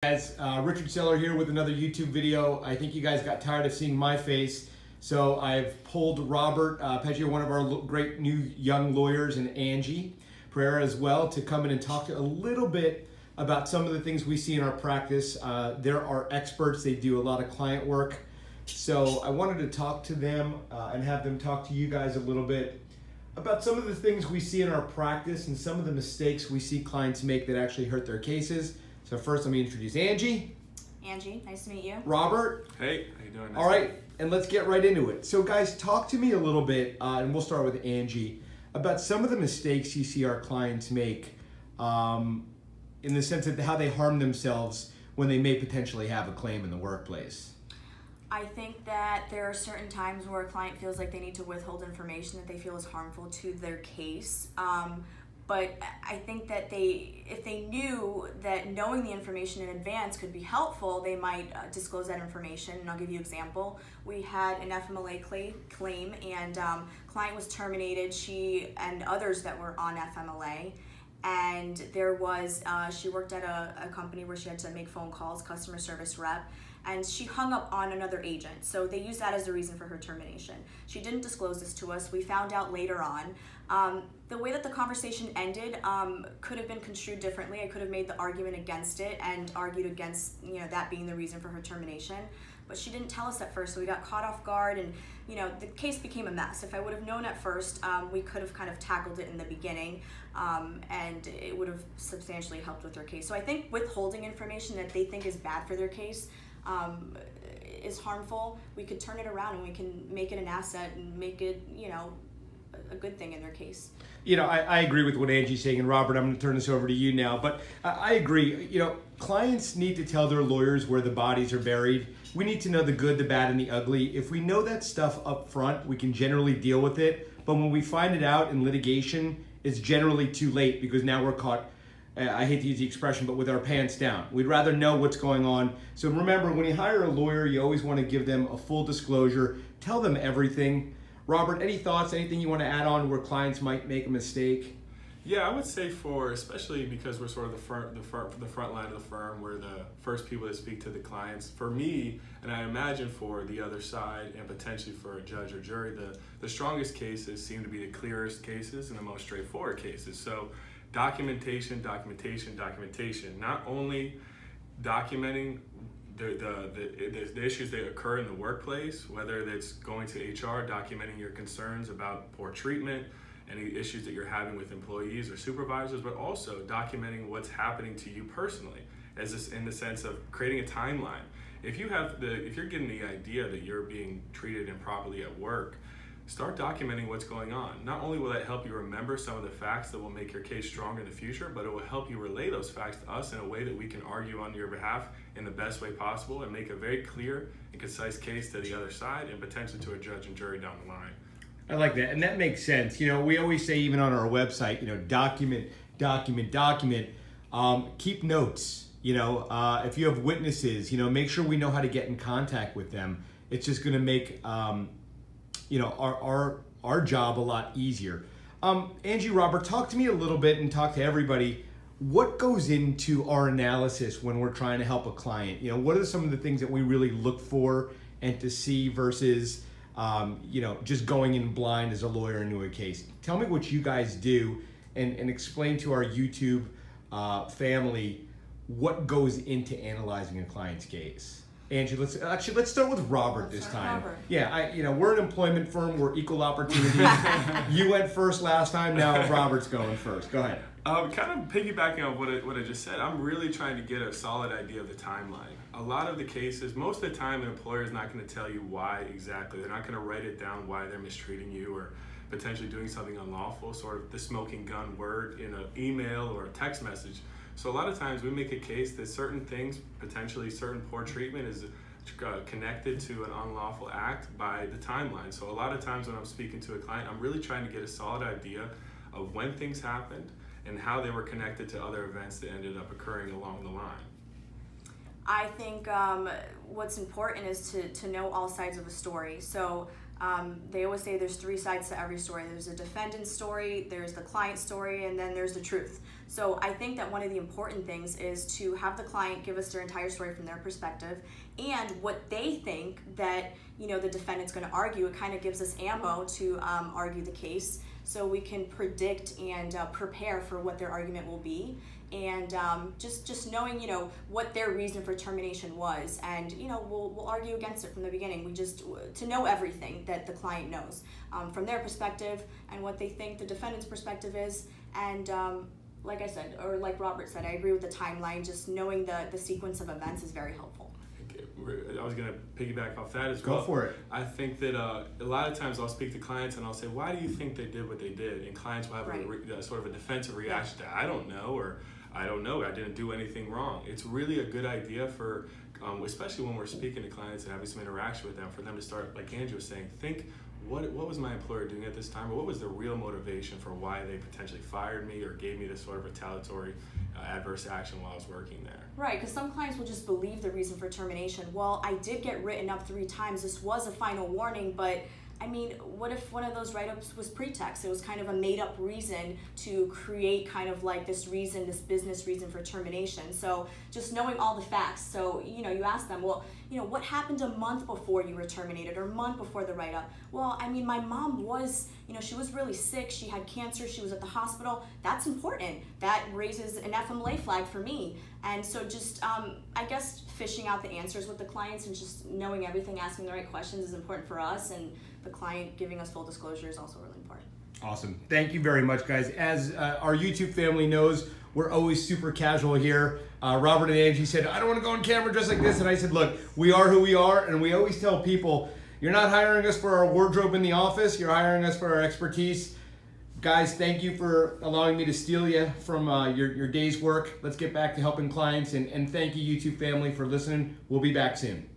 guys, Richard Seller here with another YouTube video. I think you guys got tired of seeing my face, so I've pulled Robert Pettier, one of our great new young lawyers, and Angie Pereira as well, to come in and talk a little bit about some of the things we see in our practice. There are experts, they do a lot of client work, so I wanted to talk to them and have them talk to you guys a little bit about some of the things we see in our practice and some of the mistakes we see clients make that actually hurt their cases. So first, let me introduce Angie. Angie, nice to meet you. Robert. Hey, how you doing? All right, and let's get right into it. So guys, talk to me a little bit, and we'll start with Angie, about some of the mistakes you see our clients make in the sense of how they harm themselves when they may potentially have a claim in the workplace. I think that there are certain times where a client feels like they need to withhold information that they feel is harmful to their case. But I think that if they knew that knowing the information in advance could be helpful, they might disclose that information. And I'll give you an example. We had an FMLA claim, and client was terminated, she and others that were on FMLA. And there was, she worked at a company where she had to make phone calls, customer service rep, and she hung up on another agent. So they used that as the reason for her termination. She didn't disclose this to us. We found out later on. The way that the conversation ended could have been construed differently. I could have made the argument against it and argued against that being the reason for her termination. But she didn't tell us at first, so we got caught off guard, and the case became a mess. If I would have known at first, we could have kind of tackled it in the beginning, and it would have substantially helped with their case. So I think withholding information that they think is bad for their case is harmful. We could turn it around and we can make it an asset and make it, a good thing in their case. I agree with what Angie's saying, and Robert, I'm going to turn this over to you now, but I agree. Clients need to tell their lawyers where the bodies are buried. We need to know the good, the bad, and the ugly. If we know that stuff up front, we can generally deal with it, but when we find it out in litigation, it's generally too late because now we're caught, I hate to use the expression, but with our pants down. We'd rather know what's going on. So remember, when you hire a lawyer, you always want to give them a full disclosure. Tell them everything. Robert, any thoughts, anything you want to add on where clients might make a mistake? Yeah, I would say especially because we're sort of the front line of the firm, we're the first people that speak to the clients. For me, and I imagine for the other side and potentially for a judge or jury, the strongest cases seem to be the clearest cases and the most straightforward cases. So documentation. Not only documenting the issues that occur in the workplace, whether it's going to HR, documenting your concerns about poor treatment, any issues that you're having with employees or supervisors, but also documenting what's happening to you personally, in the sense of creating a timeline. If you're getting the idea that you're being treated improperly at work, start documenting what's going on. Not only will that help you remember some of the facts that will make your case stronger in the future, but it will help you relay those facts to us in a way that we can argue on your behalf in the best way possible and make a very clear and concise case to the other side and potentially to a judge and jury down the line. I like that, and that makes sense. We always say, even on our website, document. Keep notes. If you have witnesses, make sure we know how to get in contact with them. It's just going to make our job a lot easier. Angie, Robert, talk to me a little bit and talk to everybody. What goes into our analysis when we're trying to help a client? What are some of the things that we really look for and to see versus just going in blind as a lawyer into a case? Tell me what you guys do and explain to our YouTube family what goes into analyzing a client's case. Angie, let's start with Robert this time. Robert. Yeah, we're an employment firm. We're equal opportunity. You went first last time. Now Robert's going first. Go ahead. Kind of piggybacking on what I just said, I'm really trying to get a solid idea of the timeline. A lot of the cases, most of the time, an employer is not going to tell you why exactly. They're not going to write it down why they're mistreating you or potentially doing something unlawful, sort of the smoking gun word in an email or a text message. So a lot of times we make a case that certain things, potentially certain poor treatment, is connected to an unlawful act by the timeline. So a lot of times when I'm speaking to a client, I'm really trying to get a solid idea of when things happened and how they were connected to other events that ended up occurring along the line. I think what's important is to know all sides of a story. So They always say there's three sides to every story. There's a defendant's story, there's the client's story, and then there's the truth. So I think that one of the important things is to have the client give us their entire story from their perspective and what they think that, you know, the defendant's going to argue. It kind of gives us ammo to argue the case, so we can predict and prepare for what their argument will be. And just knowing, you know, what their reason for termination was, and, you know, we'll argue against it from the beginning. We just to know everything that the client knows from their perspective and what they think the defendant's perspective is. And like I said, or like Robert said, I agree with the timeline. Just knowing the sequence of events is very helpful. I was going to piggyback off that as well. Go for it. I think that a lot of times I'll speak to clients and I'll say, why do you think they did what they did? And clients will have a sort of a defensive reaction to, I don't know, or I don't know, I didn't do anything wrong. It's really a good idea for, especially when we're speaking to clients and having some interaction with them, for them to start, like Angie was saying, think, what was my employer doing at this time, or what was the real motivation for why they potentially fired me or gave me this sort of retaliatory adverse action while I was working there. Right, because some clients will just believe the reason for termination. Well, I did get written up 3 times. This was a final warning, but I mean, what if one of those write-ups was pretext? It was kind of a made-up reason to create kind of like this reason, this business reason for termination. So just knowing all the facts. So, you know, you ask them, well, you know, what happened a month before you were terminated or a month before the write-up? Well, I mean, my mom was, you know, she was really sick. She had cancer. She was at the hospital. That's important. That raises an FMLA flag for me. And so just, I guess, fishing out the answers with the clients and just knowing everything, asking the right questions is important for us, and the client giving us full disclosure is also really important. Awesome. Thank you very much, guys. As our YouTube family knows, we're always super casual here. Robert and Angie said, I don't want to go on camera just like this. And I said, look, we are who we are. And we always tell people, you're not hiring us for our wardrobe in the office. You're hiring us for our expertise. Guys, thank you for allowing me to steal you from your day's work. Let's get back to helping clients. And thank you, YouTube family, for listening. We'll be back soon.